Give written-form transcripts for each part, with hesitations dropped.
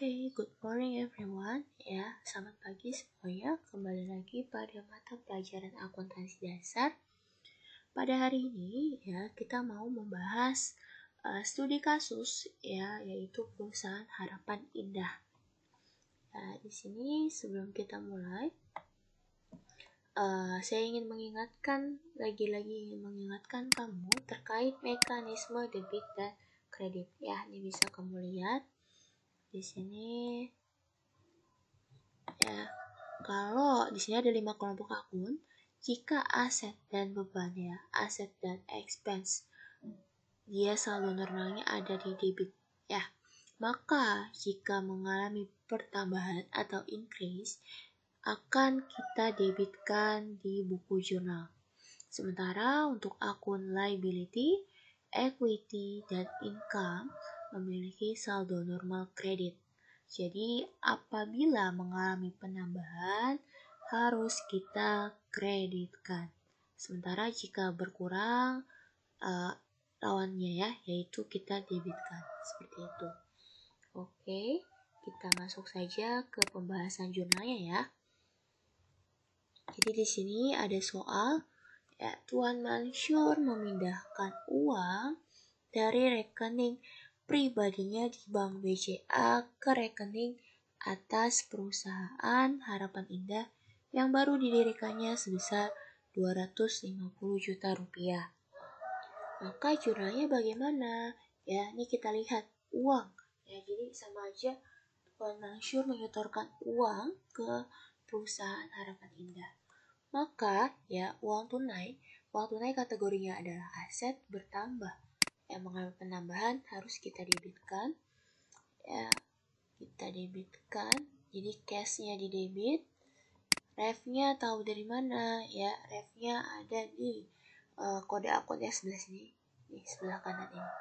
Good morning everyone. Ya, selamat pagi semuanya. Kembali lagi pada mata pelajaran akuntansi dasar. Pada hari ini ya kita mau membahas studi kasus ya, yaitu perusahaan Harapan Indah. Di sini sebelum kita mulai, saya ingin mengingatkan kamu terkait mekanisme debit dan kredit. Ya, ini bisa kamu lihat di sini. Ya, kalau di sini ada 5 kelompok akun, jika aset dan beban ya, aset dan expense, dia saldo normalnya ada di debit ya. Maka jika mengalami pertambahan atau increase, akan kita debitkan di buku jurnal. Sementara untuk akun liability, equity, dan income memiliki saldo normal kredit. Jadi apabila mengalami penambahan harus kita kreditkan. Sementara jika berkurang lawannya ya, yaitu kita debitkan. Seperti itu. Oke, kita masuk saja ke pembahasan jurnalnya ya. Jadi di sini ada soal ya, Tuan Mansur memindahkan uang dari rekening pribadinya di Bank BCA ke rekening atas perusahaan Harapan Indah yang baru didirikannya sebesar 250 juta rupiah. Maka jurnalnya bagaimana? Ya, ini kita lihat uang. Ya, jadi sama aja Tuan Mansur menyetorkan uang ke perusahaan Harapan Indah. Maka ya uang tunai kategorinya adalah aset bertambah. Yang mengalami penambahan harus kita debitkan. Ya, kita debitkan. Jadi cashnya di debit. Refnya tahu dari mana? Ya, refnya ada di kode akunnya sebelah sini. Di sebelah kanan ini.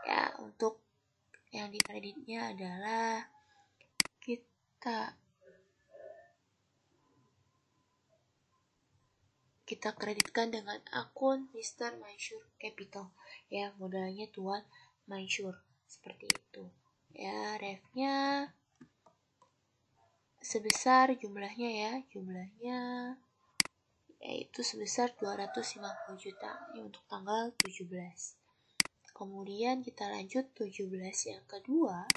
Ya, untuk yang di kreditnya adalah kita kreditkan dengan akun Mr. Mansur Capital. Ya, modalnya Tuan Mansur. Seperti itu. Ya, refnya sebesar jumlahnya yaitu sebesar 250 juta. Ini untuk tanggal 17. Kemudian kita lanjut 17 yang kedua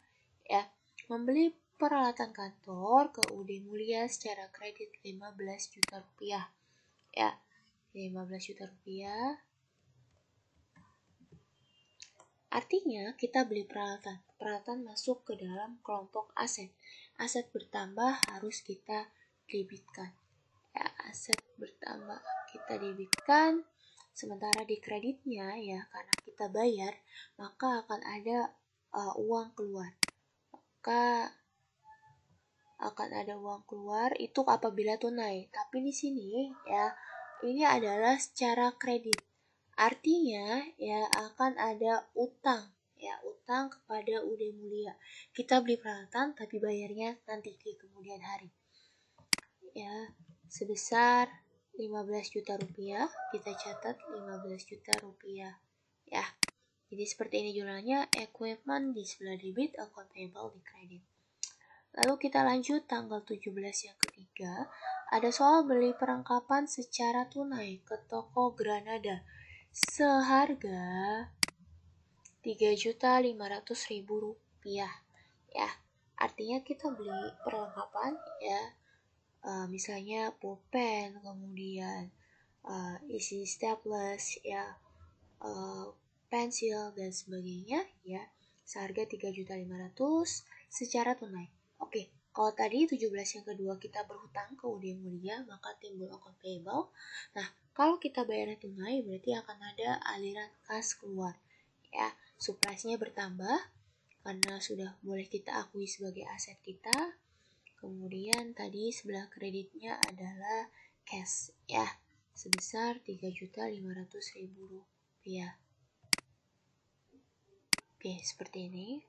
ya, membeli peralatan kantor ke UD Mulia secara kredit 15 juta rupiah. Ya, 15 juta rupiah. Artinya kita beli peralatan. Peralatan masuk ke dalam kelompok aset. Aset bertambah harus kita debitkan. Ya, aset bertambah kita debitkan. Sementara di kreditnya ya, karena kita bayar, maka akan ada uang keluar. Itu apabila tunai. Tapi di sini ya, ini adalah secara kredit. Artinya ya akan ada utang kepada UD Mulia. Kita beli peralatan tapi bayarnya nanti di kemudian hari. Ya, sebesar 15 juta rupiah, kita catat 15 juta rupiah. Ya. Jadi seperti ini jurnalnya, equipment di sebelah debit, account payable di kredit. Lalu kita lanjut tanggal 17 yang ketiga, ada soal beli perlengkapan secara tunai ke toko Granada seharga 3.500.000 rupiah. Ya, artinya kita beli perlengkapan ya, misalnya pulpen, kemudian isi staples ya, pensil dan sebagainya ya, seharga 3.500.000 secara tunai. Oke, kalau tadi 17 yang kedua kita berhutang ke UD Mulia, maka timbul account payable. Nah, kalau kita bayarnya tunai berarti akan ada aliran kas keluar. Ya, surplusnya bertambah karena sudah boleh kita akui sebagai aset kita. Kemudian tadi sebelah kreditnya adalah cash ya, sebesar 3.500.000 rupiah. Oke, seperti ini.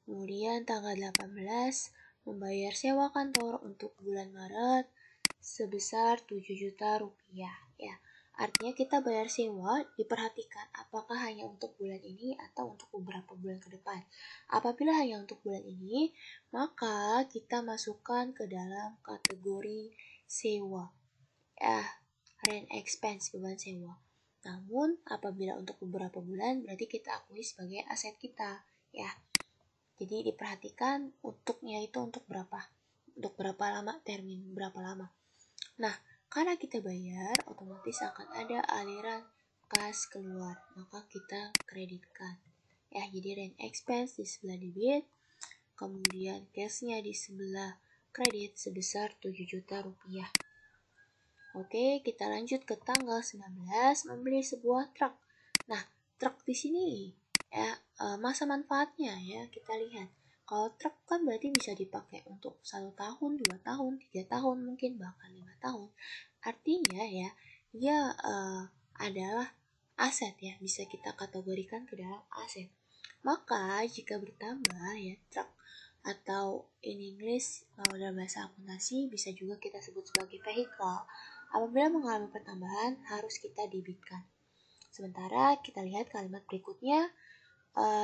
Kemudian tanggal 18 membayar sewa kantor untuk bulan Maret sebesar 7 juta rupiah ya. Artinya kita bayar sewa, diperhatikan apakah hanya untuk bulan ini atau untuk beberapa bulan ke depan. Apabila hanya untuk bulan ini, maka kita masukkan ke dalam kategori sewa. Rent expense, beban sewa. Namun, apabila untuk beberapa bulan, berarti kita akui sebagai aset kita, ya. Jadi diperhatikan untuknya itu untuk berapa lama, termin berapa lama. Nah, karena kita bayar, otomatis akan ada aliran kas keluar, maka kita kreditkan. Ya, jadi rent expense di sebelah debit, kemudian cashnya di sebelah kredit sebesar 7 juta rupiah. Oke, kita lanjut ke tanggal 19, membeli sebuah truk. Nah, truk di sini ya masa manfaatnya ya kita lihat. Kalau truk kan berarti bisa dipakai untuk 1 tahun, 2 tahun, 3 tahun, mungkin bahkan 5 tahun. Artinya ya, dia adalah aset ya, bisa kita kategorikan ke dalam aset. Maka jika bertambah ya truk atau in English kalau dalam bahasa akuntansi bisa juga kita sebut sebagai vehicle. Apabila mengalami pertambahan harus kita debitkan. Sementara kita lihat kalimat berikutnya,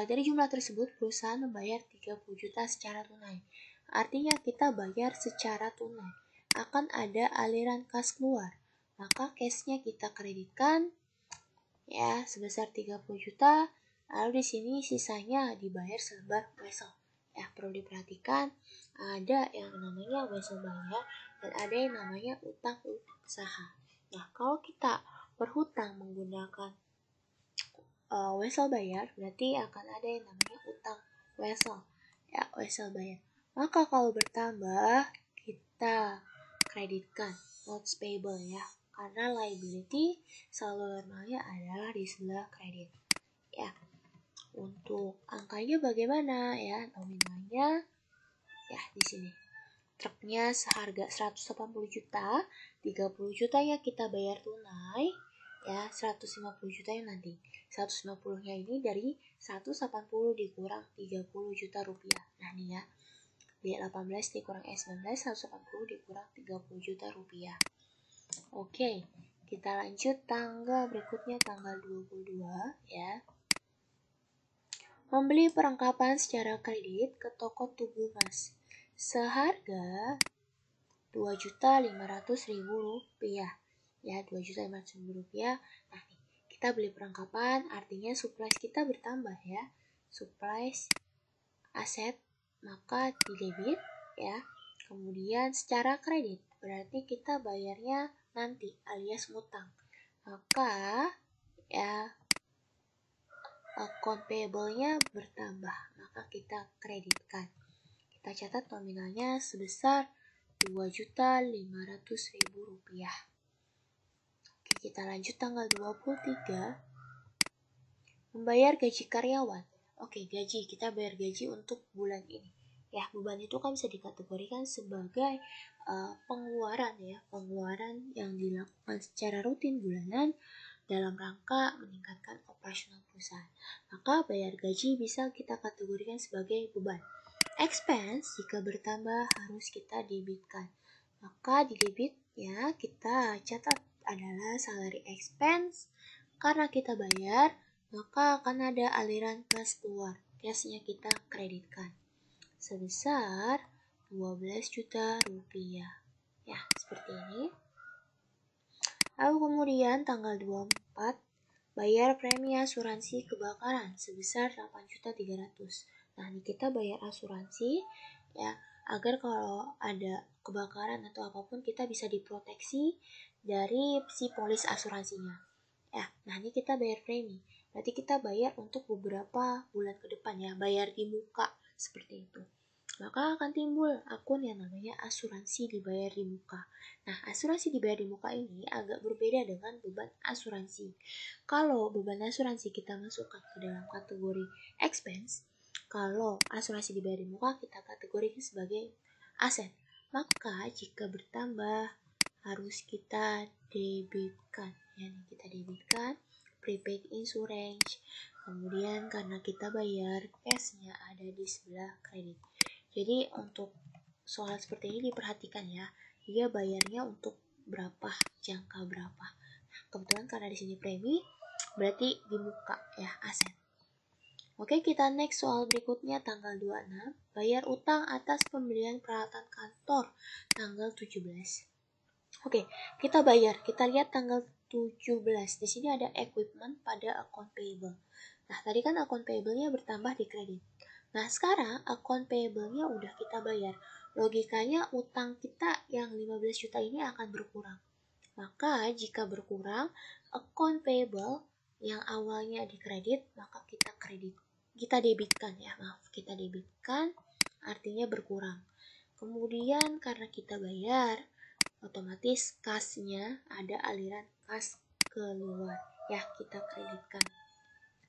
dari jumlah tersebut perusahaan membayar 30 juta secara tunai. Artinya kita bayar secara tunai. Akan ada aliran kas keluar. Maka cashnya kita kreditkan ya sebesar 30 juta. Lalu di sini sisanya dibayar selebar wesel. Ya, perlu diperhatikan ada yang namanya wesel bayar dan ada yang namanya utang usaha. Nah, kalau kita berhutang menggunakan wesel bayar, berarti akan ada yang namanya utang wesel. Ya, wesel bayar. Maka kalau bertambah, kita kreditkan notes payable ya. Karena liability selalu normalnya adalah di sebelah kredit. Ya, untuk angkanya bagaimana ya? Nominalnya ya di sini. Truknya seharga 180 juta, 30 jutanya kita bayar tunai, ya 150 jutanya nanti. 150-nya ini dari 180 dikurang 30 juta rupiah. Nah nih ya, B18 dikurang S19, 180 dikurang 30 juta rupiah. Oke, kita lanjut tanggal berikutnya, tanggal 22 ya. Membeli perlengkapan secara kredit ke toko Tugu Mas seharga 2.500.000 rupiah. Ya, 2.500.000 rupiah. Nah, kita beli perlengkapan, artinya supplies kita bertambah ya. Supplies aset, maka di debit ya. Kemudian secara kredit, berarti kita bayarnya nanti alias ngutang. Maka ya account payable-nya bertambah, maka kita kreditkan. Kita catat nominalnya sebesar 2.500.000 rupiah. Oke, kita lanjut tanggal 23. Membayar gaji karyawan. Oke, gaji, kita bayar gaji untuk bulan ini. Ya, beban itu kan bisa dikategorikan sebagai pengeluaran ya, pengeluaran yang dilakukan secara rutin bulanan dalam rangka meningkatkan operasional perusahaan. Maka bayar gaji bisa kita kategorikan sebagai beban. Expense jika bertambah harus kita debitkan. Maka di debit ya kita catat adalah salary expense. Karena kita bayar, maka akan ada aliran kas keluar. Cashnya kita kreditkan sebesar 12 juta rupiah. Ya, seperti ini. Lalu kemudian tanggal 24 bayar premi asuransi kebakaran sebesar 8.300.000. Nah, ini kita bayar asuransi ya agar kalau ada kebakaran atau apapun kita bisa diproteksi dari si polis asuransinya. Ya, nah ini kita bayar premi. Berarti kita bayar untuk beberapa bulan ke depan ya, bayar di muka seperti itu. Maka akan timbul akun yang namanya asuransi dibayar di muka. Nah, asuransi dibayar di muka ini agak berbeda dengan beban asuransi. Kalau beban asuransi kita masukkan ke dalam kategori expense, kalau asuransi dibayar di muka kita kategorikan sebagai aset. Maka jika bertambah harus kita debitkan. Ya, kita debitkan prepaid insurance. Kemudian karena kita bayar, cashnya ada di sebelah kredit. Jadi untuk soal seperti ini diperhatikan ya, dia bayarnya untuk berapa, jangka berapa. Kebetulan karena di sini premi, berarti dibuka ya aset. Oke, kita next soal berikutnya tanggal 26, bayar utang atas pembelian peralatan kantor tanggal 17. Oke, kita bayar. Kita lihat tanggal 17. Di sini ada equipment pada account payable. Nah, tadi kan account payable-nya bertambah di kredit. Nah, sekarang account payable-nya udah kita bayar. Logikanya utang kita yang 15 juta ini akan berkurang. Maka jika berkurang, account payable yang awalnya di kredit, maka kita debitkan ya, kita debitkan, artinya berkurang. Kemudian karena kita bayar, otomatis kasnya ada aliran kas keluar, ya kita kreditkan.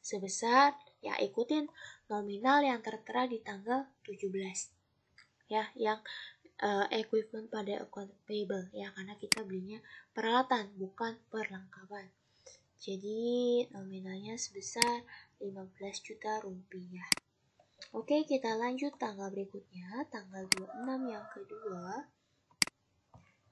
Sebesar, ya ikutin nominal yang tertera di tanggal 17. Ya, yang equipment pada account payable ya, karena kita belinya peralatan bukan perlengkapan. Jadi nominalnya sebesar 15 juta rupiah. Oke, kita lanjut tanggal berikutnya, tanggal 26 yang kedua.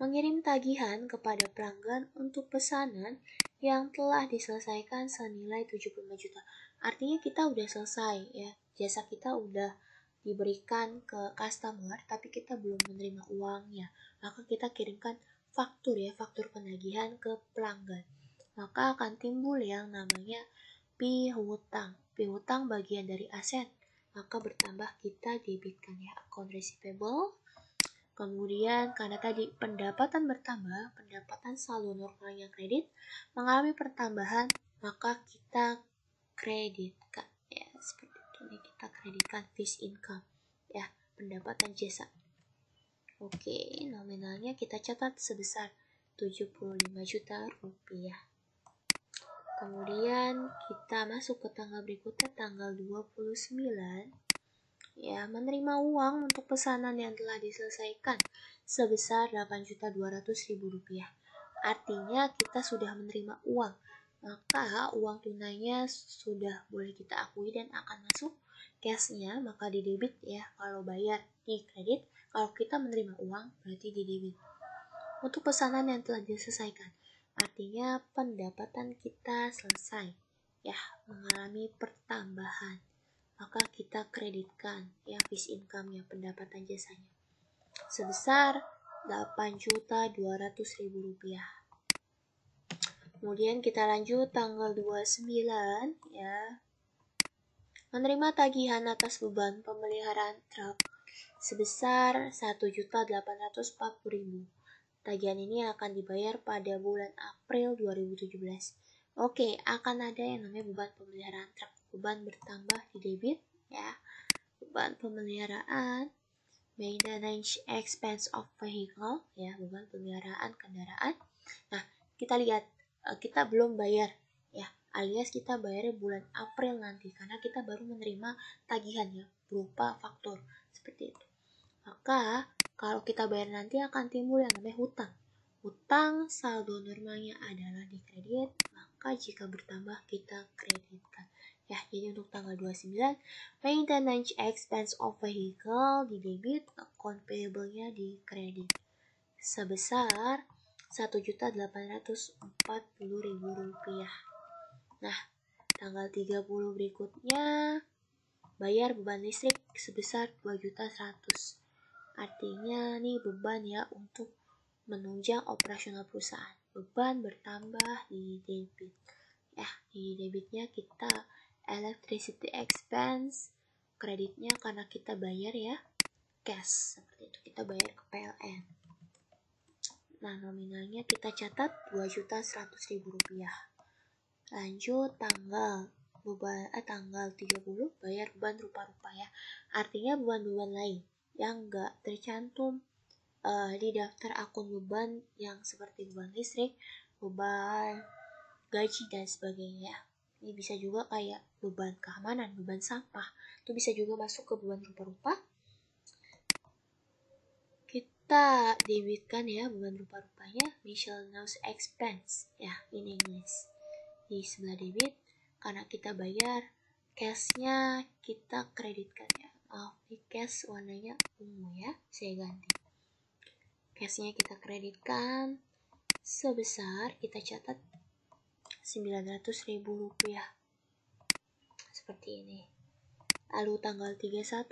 Mengirim tagihan kepada pelanggan untuk pesanan yang telah diselesaikan senilai 75 juta. Artinya kita udah selesai ya, jasa kita udah diberikan ke customer, tapi kita belum menerima uangnya. Maka kita kirimkan faktur ya, faktur penagihan ke pelanggan. Maka akan timbul yang namanya piutang. Piutang bagian dari aset. Maka bertambah kita debitkan ya, account receivable. Kemudian karena tadi pendapatan bertambah, pendapatan saldo normalnya kredit mengalami pertambahan, maka kita kreditkan ya, seperti itu. Ini kita kreditkan fees income ya, pendapatan jasa. Oke, nominalnya kita catat sebesar 75 juta rupiah. Kemudian kita masuk ke tanggal berikutnya, tanggal 29 ya, menerima uang untuk pesanan yang telah diselesaikan sebesar 8.200.000 rupiah. Artinya kita sudah menerima uang, maka uang tunainya sudah boleh kita akui dan akan masuk cashnya, maka di debit ya. Kalau bayar di kredit, kalau kita menerima uang berarti di debit. Untuk pesanan yang telah diselesaikan, artinya pendapatan kita selesai ya, mengalami pertambahan, maka kita kreditkan ya fees income-nya, pendapatan jasanya sebesar 8.200.000 rupiah. Kemudian kita lanjut tanggal 29 ya, menerima tagihan atas beban pemeliharaan truk sebesar 1.840.000. Tagihan ini akan dibayar pada bulan April 2017. Oke, akan ada yang namanya beban pemeliharaan truk. Beban bertambah di debit ya. Beban pemeliharaan, maintenance expense of vehicle ya, beban pemeliharaan kendaraan. Nah, kita lihat kita belum bayar ya, alias kita bayarnya bulan April nanti karena kita baru menerima tagihan ya berupa faktur seperti itu. Maka kalau kita bayar nanti akan timbul yang namanya hutang. Hutang saldo normalnya adalah di kredit, maka jika bertambah kita kreditkan. Ya, jadi untuk tanggal 29, maintenance expense of vehicle di debit, account payable-nya di kredit. Sebesar 1.840.000 rupiah. Nah, tanggal 30 berikutnya, bayar beban listrik sebesar 2.100.000. Artinya nih beban ya untuk menunjang operasional perusahaan. Beban bertambah di debit. Ya, di debitnya kita electricity expense, kreditnya karena kita bayar ya cash, seperti itu kita bayar ke PLN. Nah, nominalnya kita catat 2.100.000 rupiah. Lanjut tanggal 30 bayar beban rupa-rupa ya. Artinya beban-beban lain yang enggak tercantum di daftar akun beban yang seperti beban listrik, beban gaji dan sebagainya. Ini bisa juga kayak beban keamanan, beban sampah. Itu bisa juga masuk ke beban rupa-rupa. Kita debitkan ya beban rupa-rupanya, miscellaneous expense ya in English. Di sebelah debit karena kita bayar, cashnya kita kreditkan ya. Maaf, di cash warnanya ungu ya, saya ganti. Cashnya kita kreditkan sebesar, kita catat Rp900.000. Seperti ini. Lalu tanggal 31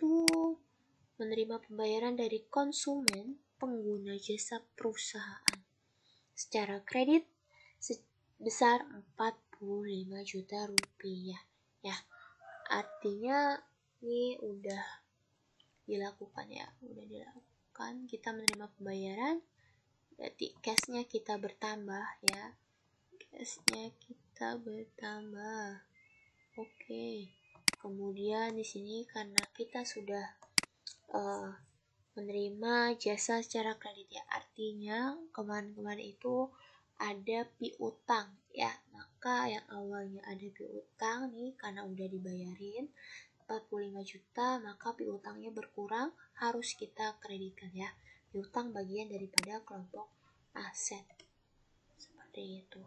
menerima pembayaran dari konsumen pengguna jasa perusahaan secara kredit sebesar Rp45 juta. Ya, artinya ini udah dilakukan ya, kita menerima pembayaran, berarti cashnya kita bertambah ya, Oke. Kemudian di sini karena kita sudah menerima jasa secara kredit ya, artinya kemarin-kemarin itu ada piutang ya, maka yang awalnya ada piutang nih karena udah dibayarin 45 juta, maka piutangnya berkurang, harus kita kreditkan ya. Piutang bagian daripada kelompok aset. Seperti itu.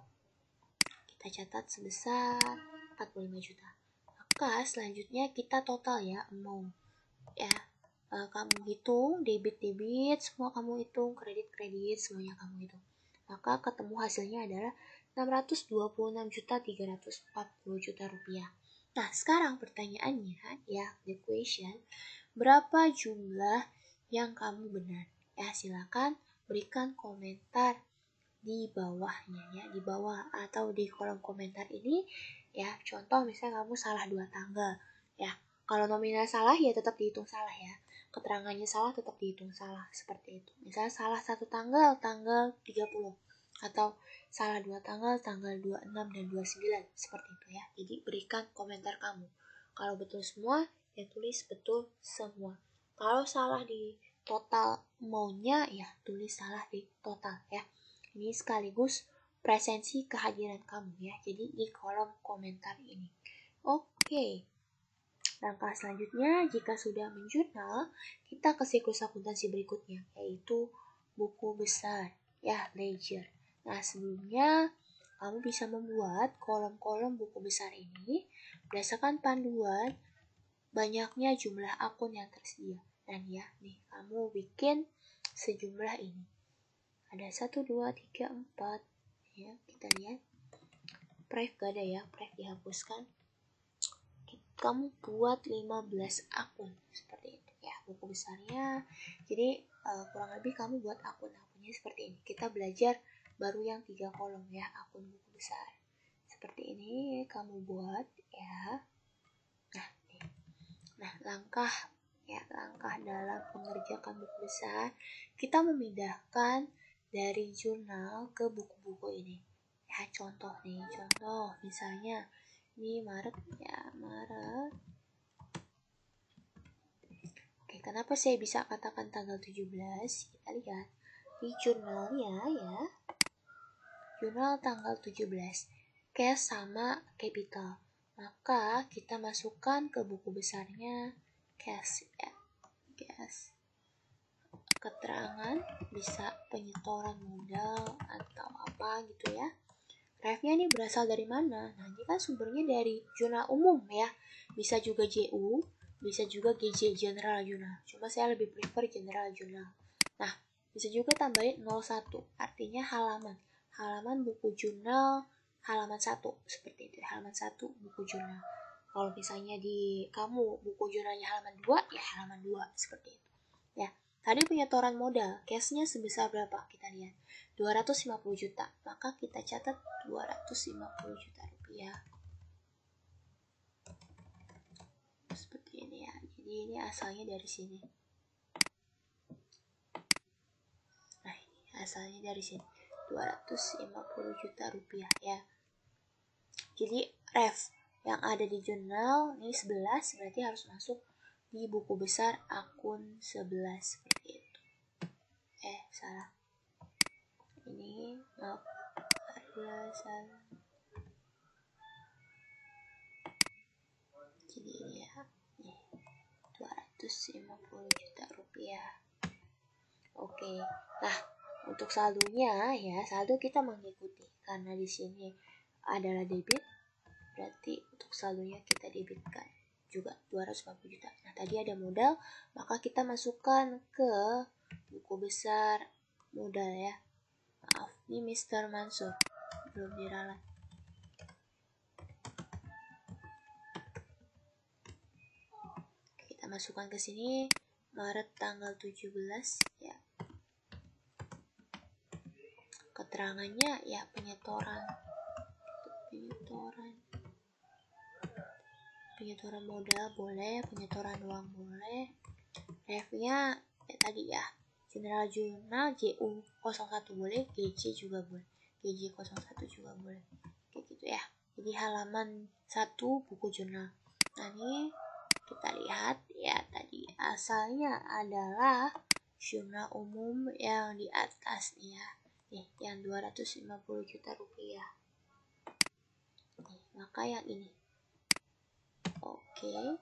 Kita catat sebesar 45 juta. Maka selanjutnya kita total ya, amount. Ya, kamu hitung, debit, semua kamu hitung, kredit, semuanya kamu hitung. Maka ketemu hasilnya adalah Rp626.340.000. Nah, sekarang pertanyaannya ya, the question, berapa jumlah yang kamu benar? Ya, silakan berikan komentar di bawahnya ya, di bawah atau di kolom komentar ini ya. Contoh misalnya kamu salah 2 tanggal ya. Kalau nominal salah ya tetap dihitung salah ya. Keterangannya salah tetap dihitung salah, seperti itu. Misalnya salah 1 tanggal 30, atau salah 2 tanggal 26 dan 29, seperti itu ya. Jadi berikan komentar kamu. Kalau betul semua, ya tulis betul semua. Kalau salah di total maunya, ya tulis salah di total ya. Ini sekaligus presensi kehadiran kamu ya. Jadi di kolom komentar ini. Oke. Langkah selanjutnya, jika sudah menjurnal, kita ke siklus akuntansi berikutnya, yaitu buku besar ya, ledger. Nah, sebelumnya kamu bisa membuat kolom-kolom buku besar ini berdasarkan panduan banyaknya jumlah akun yang tersedia. Dan ya, nih kamu bikin sejumlah ini. Ada 1, 2, 3, 4. Ya, kita lihat. Prive gak ada ya, prive dihapuskan. Kamu buat 15 akun seperti itu ya, buku besarnya. Jadi kurang lebih kamu buat akun-akunnya seperti ini. Kita belajar baru yang 3 kolom ya, akun buku besar. Seperti ini kamu buat ya. Nah, langkah dalam mengerjakan buku besar, kita memindahkan dari jurnal ke buku-buku ini. Ya, contoh misalnya ini Maret ya, Maret. Oke, kenapa saya bisa katakan tanggal 17? Kita lihat di jurnalnya ya. Jurnal tanggal 17. Cash sama capital. Maka kita masukkan ke buku besarnya cash ya. Cash. Keterangan bisa penyetoran modal atau apa gitu ya. Ref-nya ini berasal dari mana? Nah, ini kan sumbernya dari jurnal umum ya. Bisa juga JU, bisa juga GJ, General Journal. Cuma saya lebih prefer General Journal. Nah, bisa juga tambahin 01, artinya halaman. Halaman buku jurnal, halaman 1, seperti itu. Halaman 1, buku jurnal. Kalau misalnya di kamu, buku jurnalnya halaman 2, ya halaman 2, seperti itu. Ya, tadi penyetoran modal, cashnya sebesar berapa? Kita lihat. 250 juta, maka kita catat 250 juta rupiah. Seperti ini ya, jadi ini asalnya dari sini. Nah, ini asalnya dari sini, 250 juta rupiah ya. Jadi ref yang ada di jurnal ini 11, berarti harus masuk di buku besar akun 11, seperti itu. Salah. Ini maaf, salah. Jadi ini ya, 250 juta rupiah. Oke, nah untuk saldonya ya, saldo kita mengikuti karena di sini adalah debit, berarti untuk saldonya kita debitkan juga 250 juta. Nah, tadi ada modal, maka kita masukkan ke buku besar modal ya. Maaf, ini Mr. Mansur belum diralat. masukkan ke sini Maret tanggal 17 ya. Keterangannya ya penyetoran modal boleh, penyetoran uang boleh. Ref-nya ya tadi ya, General Jurnal JU 01 boleh, GC juga boleh, GJ 01 juga boleh, kayak gitu ya. Jadi halaman 1 buku jurnal. Nah ini kita lihat ya, tadi asalnya adalah jurnal umum yang di atas nih ya, nih yang 250 juta rupiah. Nih, maka yang ini oke ya.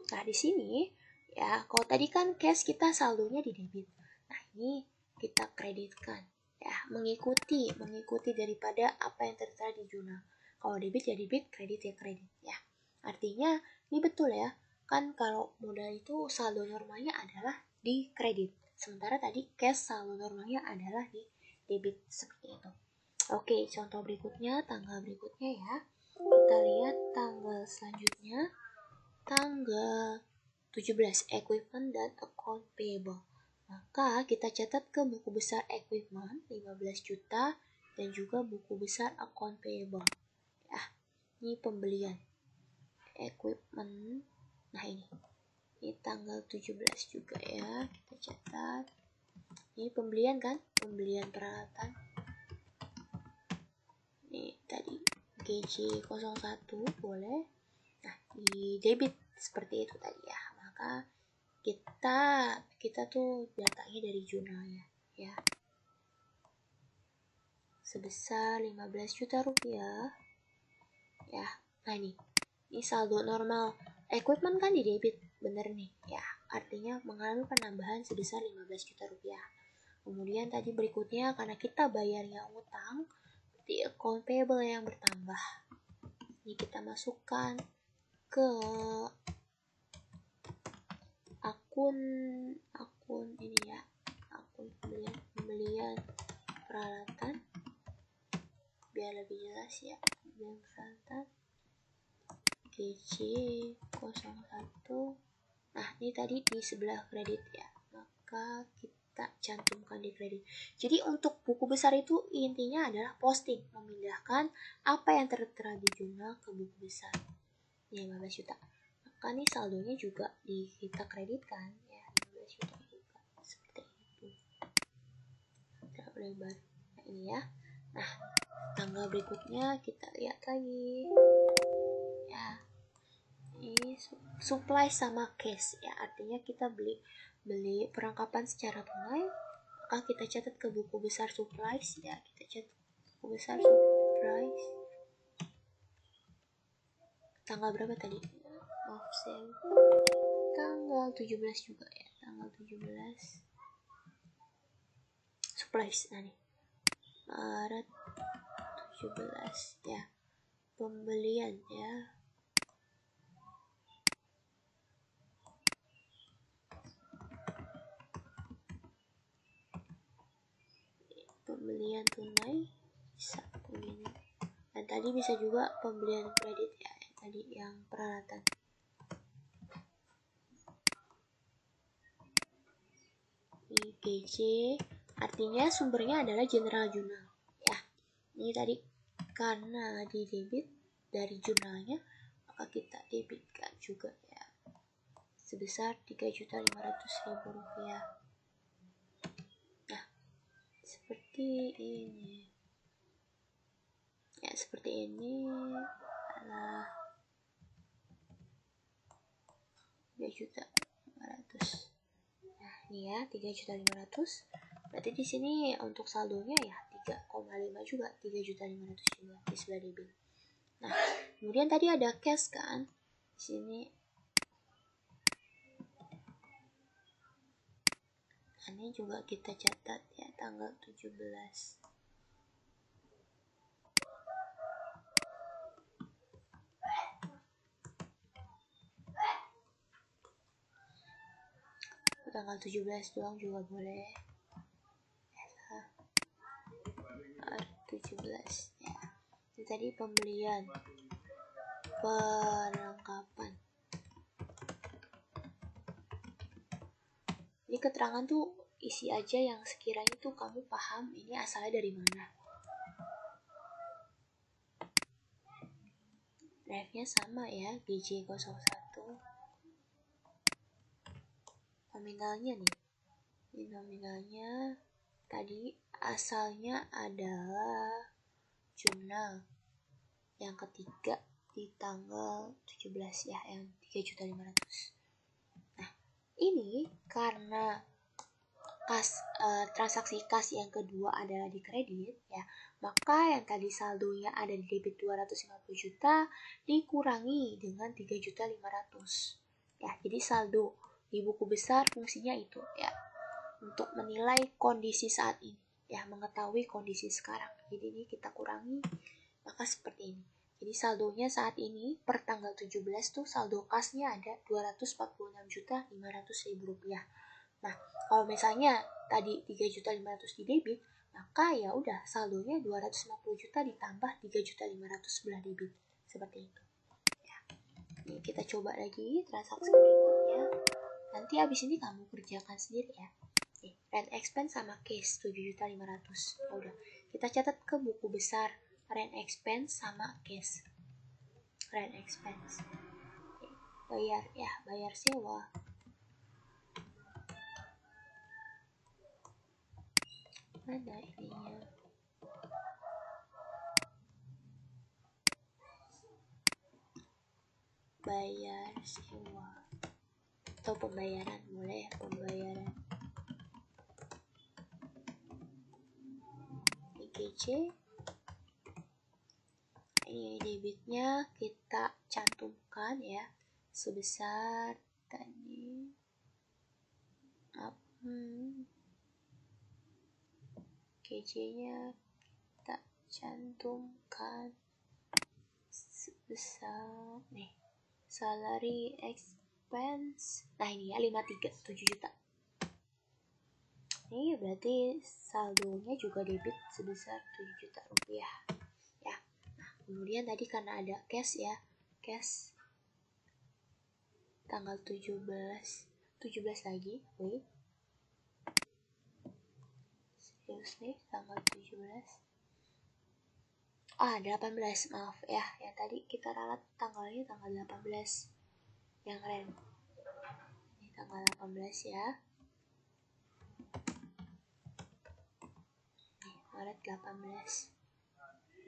Nah di sini ya, kalau tadi kan cash kita saldonya di debit. Nah ini kita kreditkan ya, mengikuti daripada apa yang tertera di jurnal. Kalau debit ya debit, kredit ya kredit ya. Artinya ini betul ya, kan kalau modal itu saldo normalnya adalah di kredit, sementara tadi cash saldo normalnya adalah di debit, seperti itu. Oke, contoh berikutnya, tanggal berikutnya ya. Kita lihat tanggal selanjutnya, tanggal 17, equipment dan account payable. Maka kita catat ke buku besar equipment 15 juta dan juga buku besar account payable. Ya, ini pembelian equipment. Nah ini tanggal 17 juga ya, kita catat. Ini pembelian kan, pembelian peralatan. Ini tadi GC 01 boleh. Nah, di debit seperti itu tadi ya. Maka kita tuh datangnya dari jurnalnya ya. Sebesar 15 juta rupiah. Ya. Nah, ini saldo normal. Equipment kan di debit, bener nih ya. Artinya mengalami penambahan sebesar 15 juta rupiah. Kemudian tadi berikutnya, karena kita bayarnya utang, di account payable yang bertambah. Ini kita masukkan ke akun ini ya, akun pembelian peralatan biar lebih jelas ya. Pembelian peralatan GC 01. Nah ini tadi di sebelah kredit ya, maka kita cantumkan di kredit. Jadi untuk buku besar itu intinya adalah posting, memindahkan apa yang tertera di jurnal ke buku besar. Ini 15 juta. Maka nih saldonya juga kita kreditkan ya, 15 juta juga. Seperti itu. Tidak lebar. Nah ini ya. Nah, tanggal berikutnya kita lihat lagi. Ya. Ini supply sama cash ya. Artinya kita beli perlengkapan secara tunai, maka kita catat ke buku besar supplies ya. Kita catat buku besar supplies. Tanggal berapa tadi? Maaf, tanggal 17 juga ya, tanggal 17 supplies. Nah nih Maret 17 ya, pembelian ya, pembelian tunai bisa begini, dan tadi bisa juga pembelian kredit ya, tadi yang peralatan. Ini GC, artinya sumbernya adalah General Jurnal ya. Ini tadi karena di debit dari jurnalnya, maka kita debitkan juga ya, sebesar 3.500.000 rupiah. Nah, seperti ini ya, seperti ini adalah 3.500.000. Nah ini ya 3.500.000. Berarti di sini untuk saldonya ya 3,5 juga, 3.500.000 juga di sebelah debit. Nah kemudian tadi ada cash kan di sini. Ini juga kita catat ya, tanggal 17. Tanggal 17 doang juga boleh. 17 ya. Ini tadi pembelian perlengkapan Jadi keterangan tuh isi aja yang sekiranya tuh kamu paham ini asalnya dari mana. Drive-nya sama ya, GJ01. Nominalnya nih. Ini nominalnya tadi asalnya adalah jurnal yang ketiga di tanggal 17 ya, yang 3.500.000. Nah, ini karena transaksi kas yang kedua adalah di kredit ya, maka yang tadi saldonya ada di debit 250 juta dikurangi dengan 3.500.000 ya. Jadi saldo di buku besar fungsinya itu ya, untuk menilai kondisi saat ini ya, mengetahui kondisi sekarang. Jadi ini kita kurangi, maka seperti ini. Jadi saldonya saat ini per tanggal 17 tuh saldo kasnya ada 246.500.000 rupiah. Nah, kalau misalnya tadi 3.500.000 di debit, maka ya udah saldonya 250 juta ditambah 3.500.000 sebelah debit. Seperti itu. Ya. Ini kita coba lagi transaksi berikutnya. Nanti habis ini kamu kerjakan sendiri ya. Nih, rent expense sama case 7.500.000. Ya udah, kita catat ke buku besar rent expense sama case. Rent expense. Bayar ya, bayar sewa. Mana ininya? Bayar sewa atau pembayaran, boleh pembayaran. IGC. Ini debitnya kita cantumkan ya, sebesar tadi GC-nya kita cantumkan sebesar nih, salary expense. Nah ini ya 7 juta. Ini berarti saldonya juga debit sebesar 7 juta rupiah ya. Nah, kemudian tadi karena ada cash ya, cash tanggal 17 lagi, wait. Serius nih, tanggal 17. 18, maaf ya. Yang tadi kita ralat tanggalnya tanggal 18. Yang rent. Ini tanggal 18 ya. Nih, Maret 18.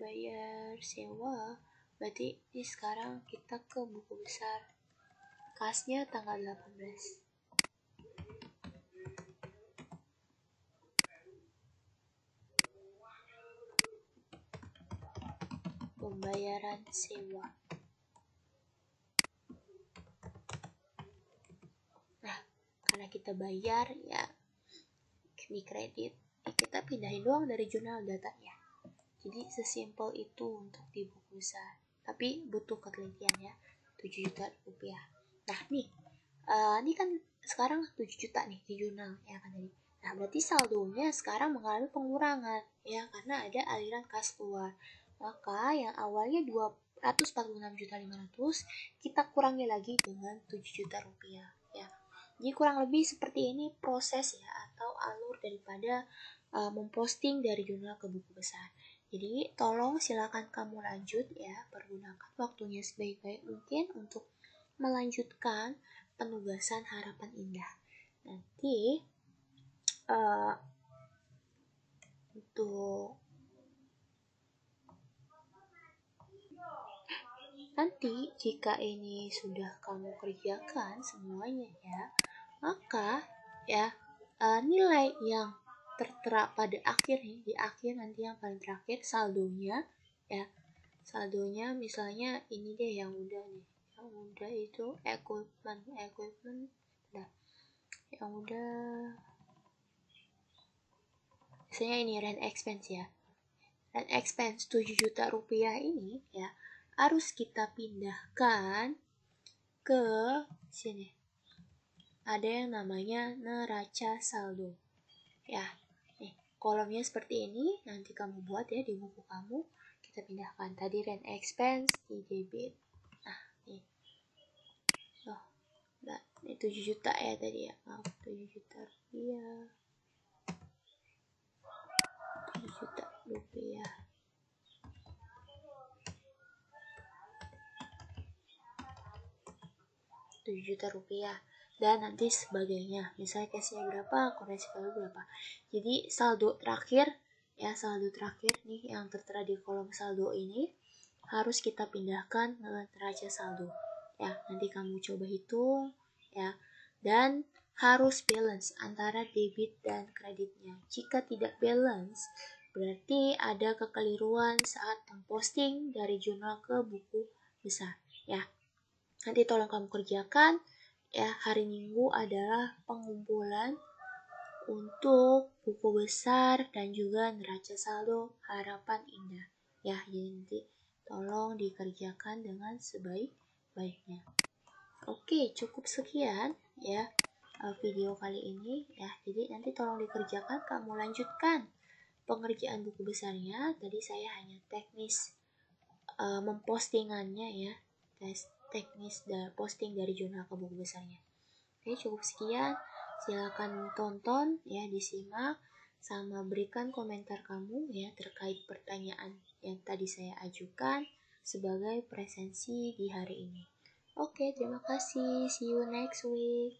Bayar sewa. Berarti ini sekarang kita ke buku besar. Kasnya tanggal 18. Pembayaran sewa. Nah, karena kita bayar ya di kredit, kita pindahin doang dari jurnal datanya. Jadi sesimpel itu untuk di buku besar. Tapi butuh ketelitian ya. 7 juta rupiah. Nah nih, ini kan sekarang 7 juta nih di jurnal ya kan tadi. Nah berarti saldonya sekarang mengalami pengurangan ya, karena ada aliran kas keluar. Maka yang awalnya 246.500.000 kita kurangi lagi dengan 7 juta rupiah ya. Jadi kurang lebih seperti ini proses ya, atau alur daripada memposting dari jurnal ke buku besar. Jadi tolong silakan kamu lanjut ya, pergunakan waktunya sebaik-baik mungkin untuk melanjutkan penugasan harapan indah. Nanti jika ini sudah kamu kerjakan semuanya ya, maka ya nilai yang tertera pada akhir nih, di akhir nanti yang paling terakhir saldonya ya, saldonya misalnya ini deh yang udah nih, yang udah itu equipment nah yang udah misalnya ini rent expense ya, rent expense 7 juta rupiah ini ya harus kita pindahkan ke sini, ada yang namanya neraca saldo ya. Nih, kolomnya seperti ini, nanti kamu buat ya di buku kamu. Kita pindahkan tadi rent expense di debit. Nah, nih. Oh, Ini 7 juta ya tadi ya, maaf, 7 juta rupiah. 7 juta rupiah. 7 juta rupiah. Dan nanti sebagainya, misalnya cashnya berapa, koreksi value berapa. Jadi saldo terakhir ya, saldo terakhir nih yang tertera di kolom saldo ini harus kita pindahkan ke neraca saldo ya. Nanti kamu coba hitung ya, dan harus balance antara debit dan kreditnya. Jika tidak balance, berarti ada kekeliruan saat memposting dari jurnal ke buku besar ya. Nanti tolong kamu kerjakan ya. Hari Minggu adalah pengumpulan untuk buku besar dan juga neraca saldo harapan indah ya. Jadi nanti tolong dikerjakan dengan sebaik-baiknya. Oke, cukup sekian ya video kali ini ya. Jadi nanti tolong dikerjakan, kamu lanjutkan pengerjaan buku besarnya. Tadi saya hanya teknis mempostingannya ya, teknis posting dari jurnal ke buku besarnya. Oke, cukup sekian. Silakan tonton ya, disimak, sama berikan komentar kamu ya terkait pertanyaan yang tadi saya ajukan sebagai presensi di hari ini. Oke, terima kasih. See you next week.